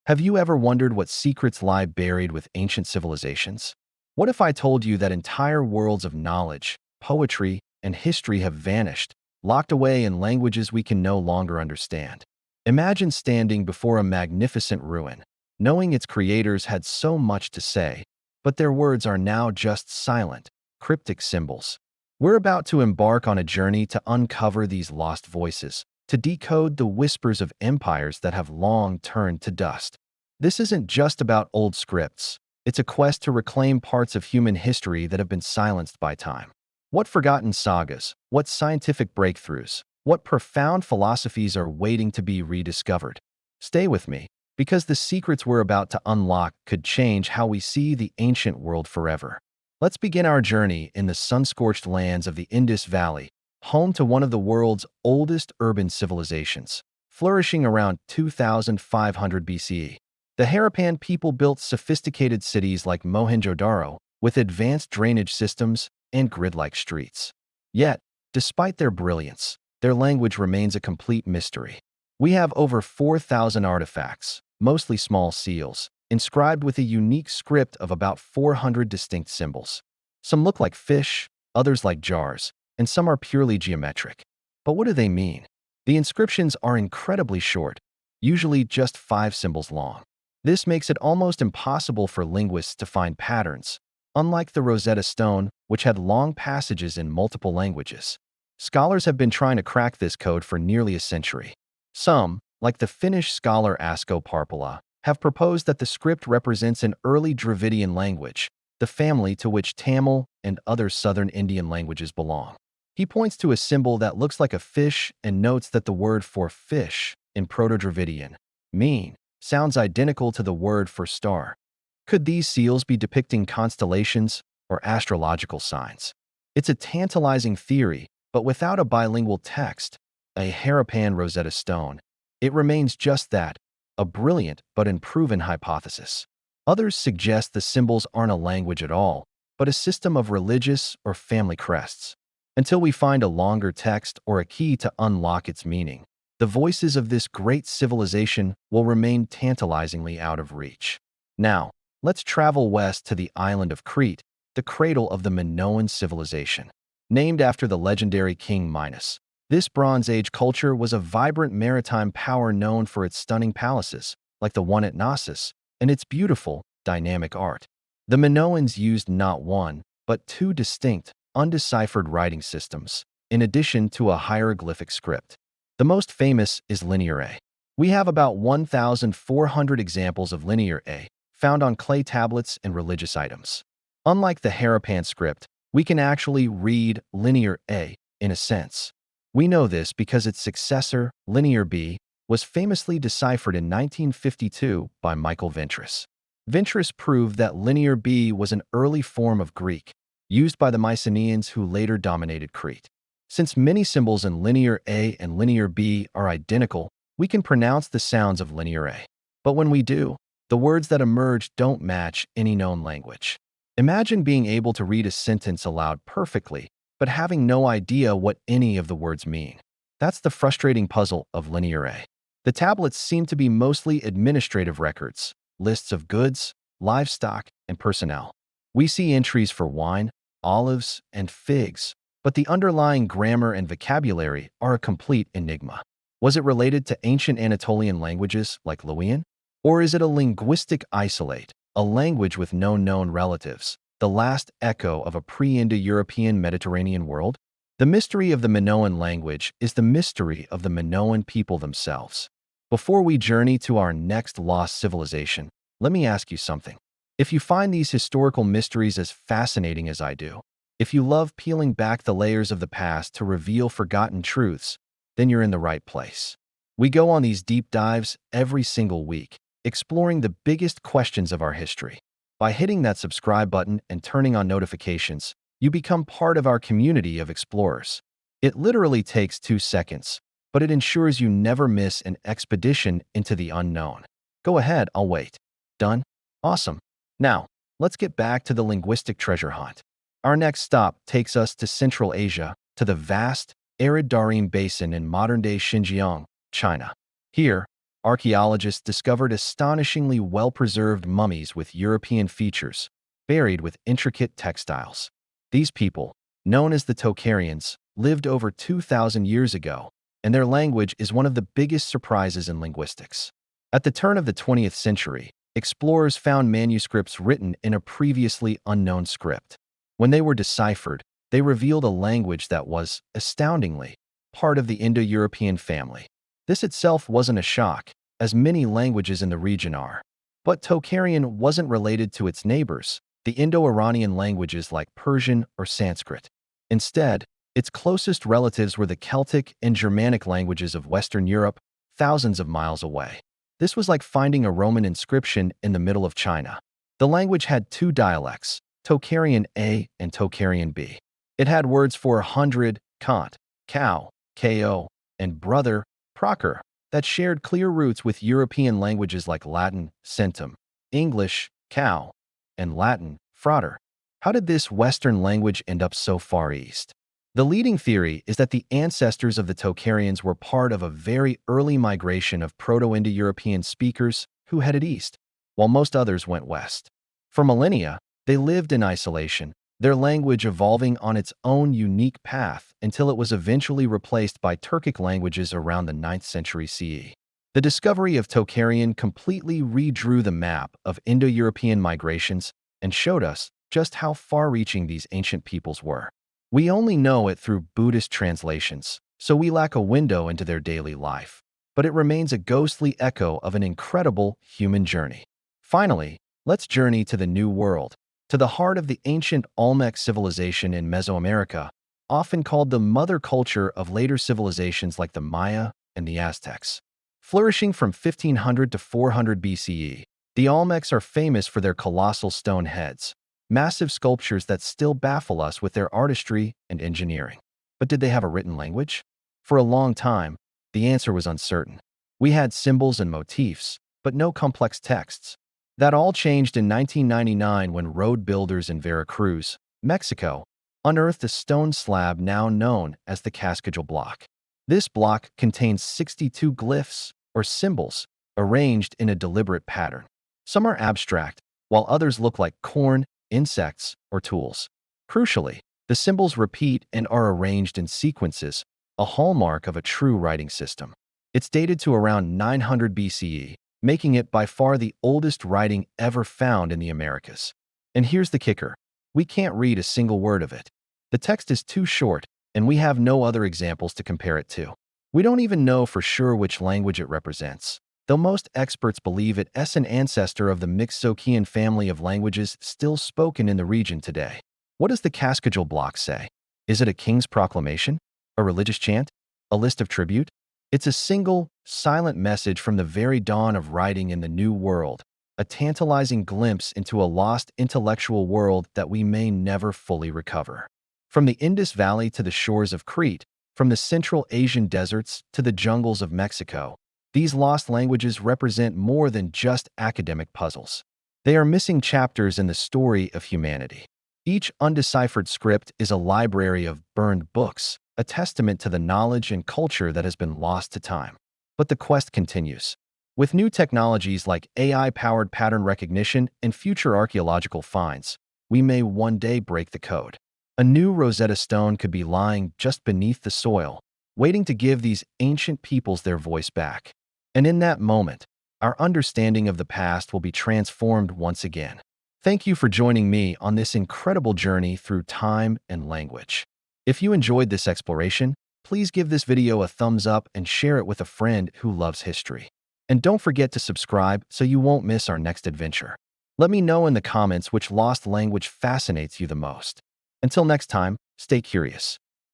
Have you ever wondered what secrets lie buried with ancient civilizations? What if I told you that entire worlds of knowledge, poetry, and history have vanished, locked away in languages we can no longer understand? Imagine standing before a magnificent ruin, knowing its creators had so much to say, but their words are now just silent, cryptic symbols. We're about to embark on a journey to uncover these lost voices, to decode the whispers of empires that have long turned to dust. This isn't just about old scripts. It's a quest to reclaim parts of human history that have been silenced by time. What forgotten sagas, what scientific breakthroughs, what profound philosophies are waiting to be rediscovered? Stay with me, because the secrets we're about to unlock could change how we see the ancient world forever. Let's begin our journey in the sun-scorched lands of the Indus Valley, home to one of the world's oldest urban civilizations, flourishing around 2500 BCE. The Harappan people built sophisticated cities like Mohenjo-daro with advanced drainage systems and grid-like streets. Yet, despite their brilliance, their language remains a complete mystery. We have over 4,000 artifacts, mostly small seals, inscribed with a unique script of about 400 distinct symbols. Some look like fish, others like jars, and some are purely geometric. But what do they mean? The inscriptions are incredibly short, usually just 5 symbols long. This makes it almost impossible for linguists to find patterns, unlike the Rosetta Stone, which had long passages in multiple languages. Scholars have been trying to crack this code for nearly a century. Some, like the Finnish scholar Asko Parpola, have proposed that the script represents an early Dravidian language, the family to which Tamil and other southern Indian languages belong. He points to a symbol that looks like a fish and notes that the word for fish in Proto-Dravidian, mean, sounds identical to the word for star. Could these seals be depicting constellations or astrological signs? It's a tantalizing theory, but without a bilingual text, a Harappan Rosetta Stone, it remains just that, a brilliant but unproven hypothesis. Others suggest the symbols aren't a language at all, but a system of religious or family crests. Until we find a longer text or a key to unlock its meaning, the voices of this great civilization will remain tantalizingly out of reach. Now, let's travel west to the island of Crete, the cradle of the Minoan civilization. Named after the legendary King Minos, this Bronze Age culture was a vibrant maritime power known for its stunning palaces, like the one at Knossos, and its beautiful, dynamic art. The Minoans used not one, but 2 distinct, undeciphered writing systems, in addition to a hieroglyphic script. The most famous is Linear A. We have about 1,400 examples of Linear A, found on clay tablets and religious items. Unlike the Harappan script, we can actually read Linear A, in a sense. We know this because its successor, Linear B, was famously deciphered in 1952 by Michael Ventris. Ventris proved that Linear B was an early form of Greek, used by the Mycenaeans who later dominated Crete. Since many symbols in Linear A and Linear B are identical, we can pronounce the sounds of Linear A. But when we do, the words that emerge don't match any known language. Imagine being able to read a sentence aloud perfectly, but having no idea what any of the words mean. That's the frustrating puzzle of Linear A. The tablets seem to be mostly administrative records, lists of goods, livestock, and personnel. We see entries for wine, olives, and figs, but the underlying grammar and vocabulary are a complete enigma. Was it related to ancient Anatolian languages like Luwian? Or is it a linguistic isolate, a language with no known relatives, the last echo of a pre-Indo-European Mediterranean world? The mystery of the Minoan language is the mystery of the Minoan people themselves. Before we journey to our next lost civilization, let me ask you something. If you find these historical mysteries as fascinating as I do, if you love peeling back the layers of the past to reveal forgotten truths, then you're in the right place. We go on these deep dives every single week, exploring the biggest questions of our history. By hitting that subscribe button and turning on notifications, you become part of our community of explorers. It literally takes 2 seconds, but it ensures you never miss an expedition into the unknown. Go ahead, I'll wait. Done? Awesome. Now, let's get back to the linguistic treasure hunt. Our next stop takes us to Central Asia, to the vast, arid Darim Basin in modern-day Xinjiang, China. Here, archaeologists discovered astonishingly well-preserved mummies with European features, buried with intricate textiles. These people, known as the Tocharians, lived over 2,000 years ago, and their language is one of the biggest surprises in linguistics. At the turn of the 20th century, explorers found manuscripts written in a previously unknown script. When they were deciphered, they revealed a language that was, astoundingly, part of the Indo-European family. This itself wasn't a shock, as many languages in the region are. But Tocharian wasn't related to its neighbors, the Indo-Iranian languages like Persian or Sanskrit. Instead, its closest relatives were the Celtic and Germanic languages of Western Europe, thousands of miles away. This was like finding a Roman inscription in the middle of China. The language had two dialects, Tocharian A and Tocharian B. It had words for 100, kant, cow, ko, and brother, proker, that shared clear roots with European languages like Latin, centum, English, cow, and Latin, frater. How did this Western language end up so far east? The leading theory is that the ancestors of the Tocharians were part of a very early migration of Proto-Indo-European speakers who headed east, while most others went west. For millennia, they lived in isolation, their language evolving on its own unique path until it was eventually replaced by Turkic languages around the 9th century CE. The discovery of Tocharian completely redrew the map of Indo-European migrations and showed us just how far-reaching these ancient peoples were. We only know it through Buddhist translations, so we lack a window into their daily life, but it remains a ghostly echo of an incredible human journey. Finally, let's journey to the New World, to the heart of the ancient Olmec civilization in Mesoamerica, often called the mother culture of later civilizations like the Maya and the Aztecs. Flourishing from 1500 to 400 BCE, the Olmecs are famous for their colossal stone heads, massive sculptures that still baffle us with their artistry and engineering. But did they have a written language? For a long time, the answer was uncertain. We had symbols and motifs, but no complex texts. That all changed in 1999 when road builders in Veracruz, Mexico, unearthed a stone slab now known as the Cascajal block. This block contains 62 glyphs, or symbols, arranged in a deliberate pattern. Some are abstract, while others look like corn, insects, or tools. Crucially, the symbols repeat and are arranged in sequences, a hallmark of a true writing system. It's dated to around 900 BCE, making it by far the oldest writing ever found in the Americas. And here's the kicker. We can't read a single word of it. The text is too short, and we have no other examples to compare it to. We don't even know for sure which language it represents, though most experts believe it is an ancestor of the Mixokian family of languages still spoken in the region today. What does the Cascajal block say? Is it a king's proclamation? A religious chant? A list of tribute? It's a single, silent message from the very dawn of writing in the New World, a tantalizing glimpse into a lost intellectual world that we may never fully recover. From the Indus Valley to the shores of Crete, from the Central Asian deserts to the jungles of Mexico, these lost languages represent more than just academic puzzles. They are missing chapters in the story of humanity. Each undeciphered script is a library of burned books, a testament to the knowledge and culture that has been lost to time. But the quest continues. With new technologies like AI-powered pattern recognition and future archaeological finds, we may one day break the code. A new Rosetta Stone could be lying just beneath the soil, waiting to give these ancient peoples their voice back. And in that moment, our understanding of the past will be transformed once again. Thank you for joining me on this incredible journey through time and language. If you enjoyed this exploration, please give this video a thumbs up and share it with a friend who loves history. And don't forget to subscribe so you won't miss our next adventure. Let me know in the comments which lost language fascinates you the most. Until next time, stay curious.